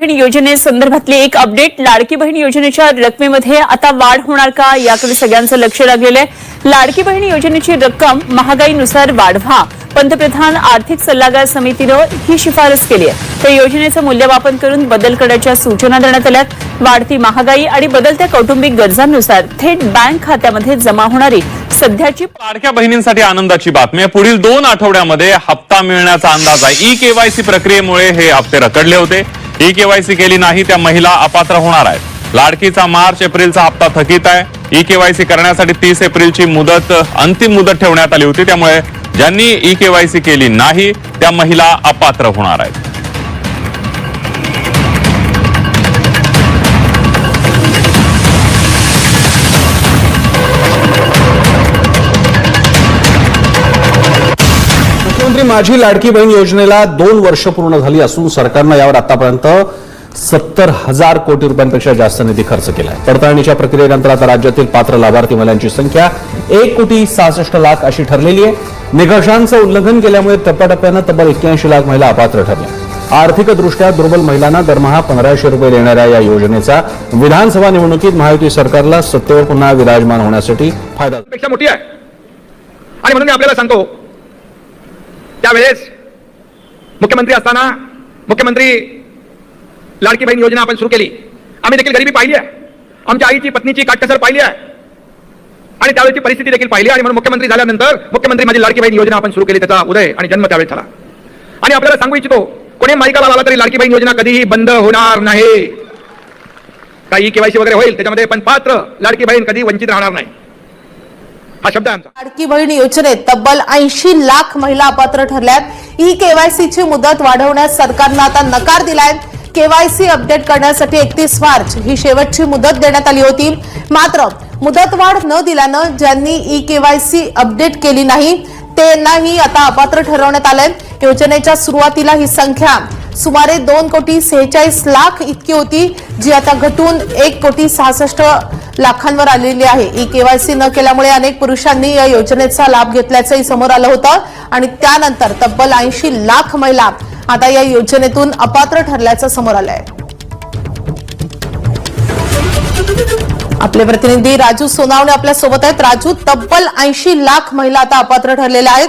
बहीण योजनेसंदर्भातली एक अपडेट। लाडकी बहीण योजनेच्या रकमेमध्ये आता वाढ होणार का, याकडे सगळ्यांचं लक्ष लागलेलं आहे। लाडकी बहीण योजनेची रक्कम महागाईनुसार वाढवा, पंतप्रधान आर्थिक सल्लागार समितीनं ही शिफारस केली आहे। त्या योजनेचं मूल्यमापन करून बदल करण्याच्या सूचना देण्यात आल्यात। वाढती महागाई आणि बदलत्या कौटुंबिक गरजांनुसार थेट बँक खात्यामध्ये जमा होणारी सध्याची लाडक्या बहिणींसाठी आनंदाची बातमी आहे। पुढील 2 आठवड्यामध्ये हप्ता मिळण्याचा अंदाज आहे। ई-केवायसी प्रक्रियेमुळे हे हप्ते रखडले होते। ई-केवायसी केली नाही त्या महिला अपात्र होणार आहेत। लाडकीचा मार्च एप्रिलचा हप्ता थकीत आहे। ई-केवायसी करण्यासाठी 30 एप्रिलची अंतिम मुदत ठेवण्यात आली होती, त्यामुळे ज्यांनी ई-केवायसी केली नाही त्या महिला अपात्र होणार आहेत। मुख्यमंत्री माझी लाडकी बहीण योजनेला 2 वर्ष पूर्ण झाली असून सरकारनं यावर आतापर्यंत 70,000 कोटी रुपयांपेक्षा जास्त निधी खर्च केला आहे। पडताळणीच्या प्रक्रियेनंतर आता राज्यातील पात्र लाभार्थी महिलांची संख्या 1,66,00,000 अशी ठरलेली आहे। निकषांचं उल्लंघन केल्यामुळे टप्प्याटप्प्यानं तब्बल 81 लाख महिला अपात्र ठरल्या। आर्थिकदृष्ट्या दुर्बल महिलांना दरमहा 1,500 रुपये देणाऱ्या या योजनेचा विधानसभा निवडणुकीत महायुती सरकारला सत्तेवर पुन्हा विराजमान होण्यासाठी फायदा पेक्षा मोठी आहे। आणि म्हणून मी आपल्याला सांगतो, त्यावेळेस मुख्यमंत्री असताना मुख्यमंत्री लाडकी बहीण योजना आपण सुरू केली। आम्ही देखील गरिबी पाहिली आहे, आमच्या आईची पत्नीची काटकसर पाहिली आहे आणि त्यावेळेची परिस्थिती देखील पाहिली आणि म्हणून मुख्यमंत्री झाल्यानंतर मुख्यमंत्री माझी लाडकी बहीण योजना आपण सुरू केली, त्याचा उदय आणि जन्म त्यावेळेस झाला। आणि आपल्याला सांगू इच्छितो, कोणी माईका लावला तरी लाडकी बहीण योजना कधीही बंद होणार नाही। काही केवायसी वगैरे होईल त्याच्यामध्ये, पण पात्र लाडकी बहीण कधी वंचित राहणार नाही, हा शब्द आहे आमचा। लाडकी बहीण योजनेत तब्बल 80 लाख महिला अपात्र ठरल्यात। ई केवायसीची मुदत वाढवण्यास सरकारनं आता नकार दिलाय। केवायसी अपडेट करण्यासाठी 31 मार्च ही शेवटची मुदत देण्यात आली होती, मात्र मुदतवाढ न दिल्यानं ज्यांनी ई केवायसी अपडेट केली नाही त्यांनाही आता अपात्र ठरवण्यात आलंय। योजनेच्या सुरुवातीला ही संख्या सुमारे 2,46,00,000 इतकी होती, जी आता घटून 1,66,00,000 आलेली आहे। ई केवायसी न केल्यामुळे अनेक पुरुषांनी या योजनेचा लाभ घेतल्याचंही समोर आलं होतं आणि त्यानंतर तब्बल 80 लाख महिला आता या योजनेतून अपात्र ठरल्याचं समोर आलंय। आपले प्रतिनिधी राजू सोनावणे आपल्या सोबत आहेत। राजू, तब्बल 80 लाख महिला आता अपात्र ठरलेल्या आहेत।